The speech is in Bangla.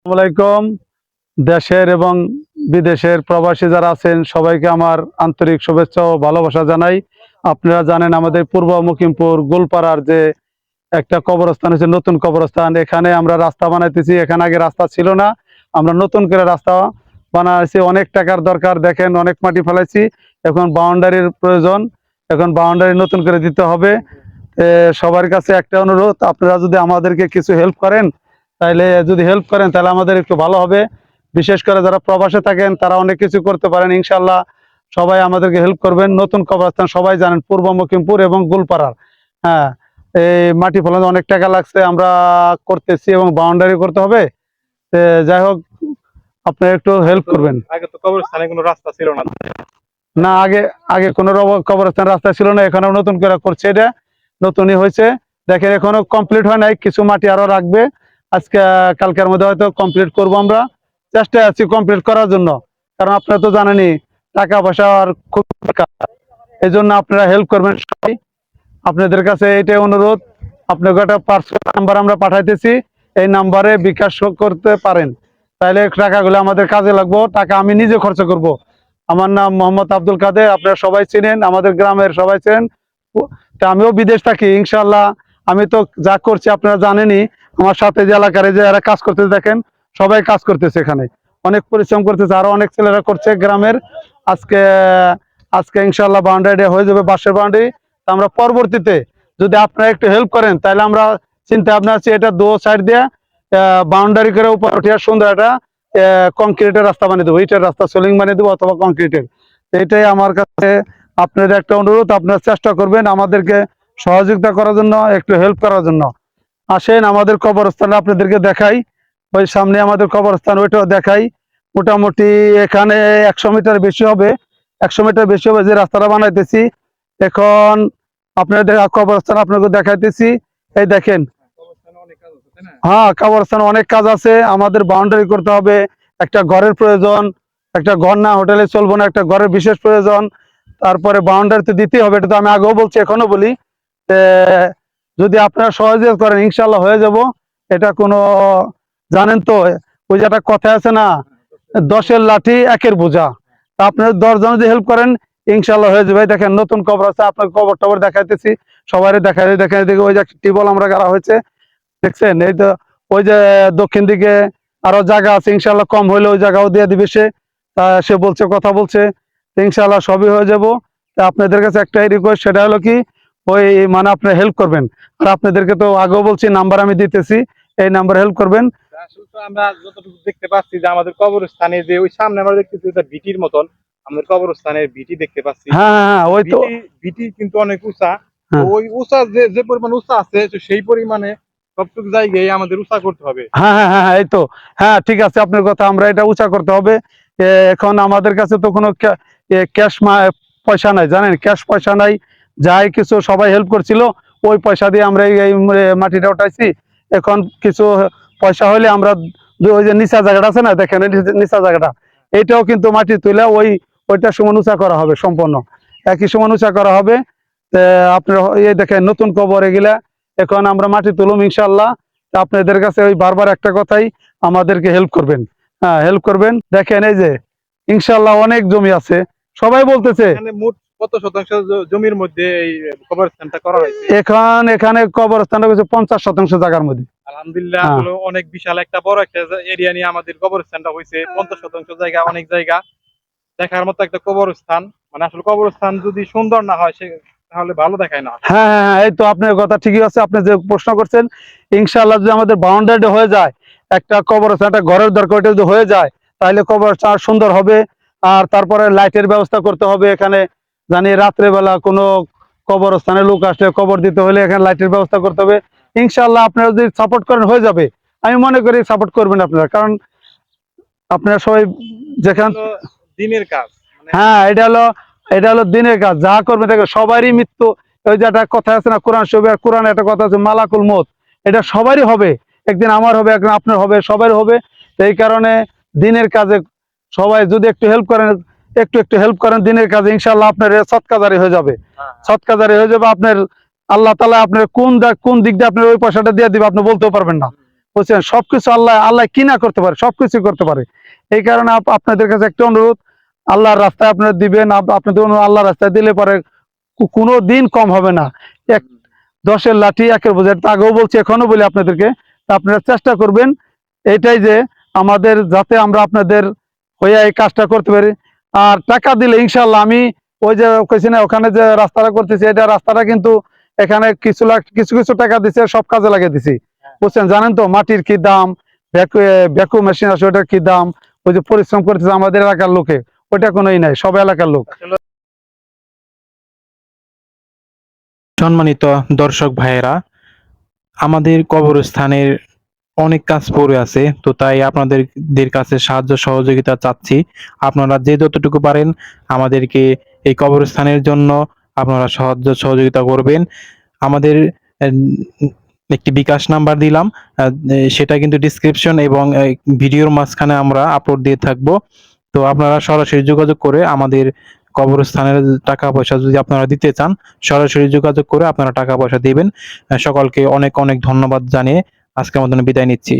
আসসালামাইকুম। দেশের এবং বিদেশের প্রবাসী যারা আছেন সবাইকে আমার আন্তরিক শুভেচ্ছা ও ভালোবাসা জানাই। আপনারা জানেন আমাদের পূর্ব মুকিমপুর গোলপাড়ার যে একটা কবরস্থান হচ্ছে নতুন কবরস্থান, এখানে আমরা রাস্তা বানাইতেছি। এখানে আগে রাস্তা ছিল না, আমরা নতুন করে রাস্তা বানাইছি। অনেক টাকার দরকার, দেখেন অনেক মাটি ফেলাইছি, এখন বাউন্ডারির প্রয়োজন, এখন বাউন্ডারি নতুন করে দিতে হবে। সবার কাছে একটা অনুরোধ, আপনারা যদি আমাদেরকে কিছু হেল্প করেন, তাহলে যদি হেল্প করেন তাহলে আমাদের একটু ভালো হবে। বিশেষ করে যারা প্রবাসে থাকেন তারা অনেক কিছু করতে পারেন, ইনশাল্লাহ সবাই আমাদেরকে হেল্প করবেন। নতুন কবরস্থান সবাই জানেন পূর্ব মুকিমপুর এবং গোলপাড়ার। হ্যাঁ, এই মাটি ফেলানো অনেক টাকা লাগছে, আমরা করতেছি এবং বাউন্ডারি করতে হবে। যাই হোক, আপনি একটু হেল্প করবেন। আগে তো কবরস্থানে কোনো রাস্তা ছিল না। না, আগে আগে কোনো কবরস্থান রাস্তা ছিল না, এখানে নতুন করে করছে, এটা নতুনই হয়েছে। দেখেন এখনো কমপ্লিট হয় নাই, কিছু মাটি আরো রাখবে। আজকে কালকের মধ্যে হয়তো কমপ্লিট করব, আমরা চেষ্টায় আছি কমপ্লিট করার জন্য। কারণ আপনারা তো জানেনই টাকা পয়সা আর খুব দরকার, এই জন্য আপনারা হেল্প করবেন সবাই। আপনাদের কাছে এটাই অনুরোধ। আপনাকে একটা পার্সোনাল নাম্বার আমরা পাঠাইতেছি, এই নাম্বারে বিকাশ করতে পারেন, তাহলে টাকাগুলো আমাদের কাজে লাগবো। টাকা আমি নিজে খরচ করব। আমার নাম মোহাম্মদ আব্দুল কাদের, আপনারা সবাই চিনেন, আমাদের গ্রামের সবাই চেনেন। তা আমিও বিদেশ থাকি, ইনশাল্লাহ আমি তো যা করছি আপনারা জানেনই। আমার সাথে যে এলাকার যে এরা কাজ করতেছে, দেখেন সবাই কাজ করতেছে, এখানে অনেক পরিশ্রম করতেছে, আরো অনেক ছেলেরা করছে গ্রামের। আজকে আজকে ইনশাল্লাহ বাউন্ডারি হয়ে যাবে, বাঁশের বাউন্ডারি। আমরা পরবর্তীতে যদি আপনারা একটু হেল্প করেন, তাহলে আমরা চিন্তা ভাবনা আছে এটা দু সাইড দিয়ে বাউন্ডারি করে উপর উঠিয়ে সুন্দর একটা কংক্রিটের রাস্তা বানিয়ে দেবো, ইটের রাস্তা সোলিং বানিয়ে দেবো অথবা কংক্রিটের। এটাই আমার কাছে আপনাদের একটা অনুরোধ, আপনারা চেষ্টা করবেন আমাদেরকে সহযোগিতা করার জন্য, একটু হেল্প করার জন্য। আসেন আমাদের কবরস্থানে আপনাদেরকে দেখাই, ওই সামনে আমাদের কবরস্থান, ওইটাও দেখাই। মোটামুটি এখানে 100 মিটার বেশি হবে, 100 মিটার বেশি হবে যে রাস্তাটা বানাইতেছি এখন। আপনাদের কবরস্থান আপনাকে দেখাইতেছি, এই দেখেন। কবরস্থানে অনেক কাজ আছে, তাই না? হ্যাঁ, কবরস্থানে অনেক কাজ আছে, আমাদের বাউন্ডারি করতে হবে, একটা ঘরের প্রয়োজন। একটা ঘর না হোটেলে চলবো না, একটা ঘরের বিশেষ প্রয়োজন। তারপরে বাউন্ডারি তো দিতেই হবে, এটা তো আমি আগেও বলছি এখনো বলি। যদি আপনারা সহযোগিতা করেন ইনশাল্লাহ হয়ে যাব। এটা কোনো, জানেন তো ওই যে একটা কথা আছে না, 10-এর লাঠি 1-এর বোঝা। তা আপনারা 10 জন যদি হেল্প করেন ইনশাল্লাহ হয়ে যাবে। দেখেন নতুন কবর আছে, আপনার কবর টবর দেখাইতেছি, সবাই দেখাই দেখেন। এদিকে ওই যে টিউবওয়েল আমরা গাড়া হয়েছে, দেখছেন? এই তো ওই যে দক্ষিণ দিকে আরো জায়গা আছে, ইনশাল্লাহ কম হইলে ওই জায়গাও দিয়ে দিবে সে। তা সে বলছে, কথা বলছে, ইনশাল্লাহ সবই হয়ে যাব। তা আপনাদের কাছে একটাই রিকোয়েস্ট, সেটা হলো কি, ওই মানে আপনার হেল্প করবেন। আর আপনাদেরকে তো আগেও বলছি, নাম্বার আমি দিতেছি, এই নাম্বার হেল্প করবেন। আসলে তো আমরা যতটুকু দেখতে পাচ্ছি যে আমাদের কবরস্থানে যে ওই সামনে আমরা দেখতেছি এটা ভিটির মতন, আমাদের কবরস্থানের ভিটি দেখতে পাচ্ছি। হ্যাঁ হ্যাঁ হ্যাঁ, ওই তো। ভিটি ভিটি কিন্তু অনেক উঁচা। তো হ্যাঁ ওই উঁচা যে যে পরিমাণ উঁচা আছে, তো সেই পরিমাণে সবটুকু জায়গায় আমাদের উঁচা করতে হবে। হ্যাঁ হ্যাঁ হ্যাঁ হ্যাঁ, এই তো। হ্যাঁ ঠিক আছে, আপনার কথা, আমরা এটা উঁচা করতে হবে। এখন আমাদের কাছে তো কোনো ক্যাশ পয়সা নাই, জানেন, ক্যাশ পয়সা নাই। যাই কিছু সবাই হেল্প করছিল, ওই পয়সা দিয়ে আমরা এই মাটিটা উঠাইছি। এখন কিছু পয়সা হলে আমরা ওই যে নিচা জায়গাটা আছে না, দেখেন এই নিচা জায়গাটা, এইটাও কিন্তু মাটি তুলে ওইটা সমান উঁচা করা হবে, সম্পূর্ণ একই সমান উঁচা করা হবে। আপনার এই দেখেন নতুন কবর এগুলা, এখন আমরা মাটি তুলুম ইনশাল্লাহ। তা আপনাদের কাছে ওই বারবার একটা কথাই, আমাদেরকে হেল্প করবেন। হ্যাঁ, হেল্প করবেন। দেখেন এই যে ইনশাল্লাহ অনেক জমি আছে, সবাই বলতেছে। এখানে মোট কত শতাংশ জমির মধ্যে এই কবরস্থানটা করা হয়েছে? এখানে কবরস্থানটা হচ্ছে 50 শতাংশ জায়গার মধ্যে। আলহামদুলিল্লাহ, হ্যাঁ আসলে অনেক বিশাল একটা বড় একটা এরিয়া নিয়ে আমাদের কবরস্থানটা হয়েছে। 50 শতাংশ জায়গা, অনেক জায়গা দেখার মতো একটা কবরস্থান। মানে আসলে কবরস্থান যদি সুন্দর না হয়, সে তাহলে ভালো দেখায় না। হ্যাঁ হ্যাঁ হ্যাঁ, এই তো আপনার কথা ঠিকই আছে, আপনি যে প্রশ্ন করছেন। ইনশাল্লাহ যদি আমাদের বাউন্ডারি হয়ে যায়, একটা কবরস্থান, একটা ঘরের দরকার, ওইটা যদি হয়ে যায়, তাহলে কবরস্থান সুন্দর হবে। আর তারপরে লাইটের ব্যবস্থা করতে হবে এখানে, জানি রাত্রেবেলা কোনো কবরস্থানে লোক আসলে কবর দিতে হলে এখানে লাইটের ব্যবস্থা করতে হবে। ইনশাল্লাহ আপনারা যদি সাপোর্ট করেন হয়ে যাবে, আমি মনে করি সাপোর্ট করবেন আপনারা, কারণ আপনারা সবাই যেখান। হলো দিনের কাজ, মানে হ্যাঁ, এটা হলো দিনের কাজ, যা করবে দেখবে সবারই মৃত্যু। ওই যে একটা কথা আছে না কোরআন শরীফে, কোরআনে একটা কথা আছে মালাকুল মউত, এটা সবারই হবে, একদিন আমার হবে, একদিন আপনার হবে, সবারই হবে। তো এই কারণে দিনের কাজে সবাই যদি একটু হেল্প করেন, একটু একটু হেল্প করেন দিনের কাজে, ইনশাল্লাহ আপনার সৎকাজারি হয়ে যাবে, সৎকাজারি হয়ে যাবে আপনার। আল্লাহ তাআলা আপনার কোন দিক দিয়ে আপনার ওই পয়সাটা দিয়ে দিবে আপনি বলতেও পারবেন না। বুঝছেন, সবকিছু আল্লাহ আল্লাহ কি না করতে পারে, সবকিছু করতে পারে। এই কারণে আপনাদের কাছে একটা অনুরোধ, আল্লাহর রাস্তায় আপনারা দিবেন। আপনাদের আল্লাহর রাস্তায় দিলে পরে কোনো দিন কম হবে না। এক 10-এর লাঠি 1-এর বোঝা, আগেও বলছি এখনো বলি আপনাদেরকে। তা আপনারা চেষ্টা করবেন এইটাই যে আমাদের যাতে আমরা আপনাদের হয়ে এই কাজটা করতে পারি। আর টাকা দিলে ইনশাল্লাহ আমি ওই যে কইছি না ওখানে যে রাস্তাটা করতেছি, এটা রাস্তাটা কিন্তু এখানে কিছু লাখ কিছু কিছু টাকা দিছে, সব কাজে লাগিয়ে দিছি। বুঝছেন, জানেন তো মাটির কি দাম, ভ্যাকু মেশিন আছে ওটার কি দাম, ওই যে পরিশ্রম করতেছে আমাদের এলাকার লোকে, ওইটা কোনোই নাই, সব এলাকার লোক। আসলে সম্মানিত দর্শক ভাইয়েরা, আমাদের কবরস্থানের অনেক কাজ পড়ে আছে, তো তাই আপনাদের কাছে সাহায্য সহযোগিতা চাচ্ছি। আপনারা যে যতটুকু পারেন আমাদেরকে এই কবরস্থানের জন্য আপনারা সাহায্য সহযোগিতা করবেন। আমাদের একটি বিকাশ নাম্বার দিলাম, সেটা কিন্তু ডিসক্রিপশন এবং ভিডিওর মাঝখানে আমরা আপলোড দিয়ে থাকবো। তো আপনারা সরাসরি যোগাযোগ করে আমাদের কবরস্থানের টাকা পয়সা যদি আপনারা দিতে চান, সরাসরি যোগাযোগ করে আপনারা টাকা পয়সা দিবেন। সকলকে অনেক অনেক ধন্যবাদ জানিয়ে আজকের মতন বিদায় নিচ্ছি।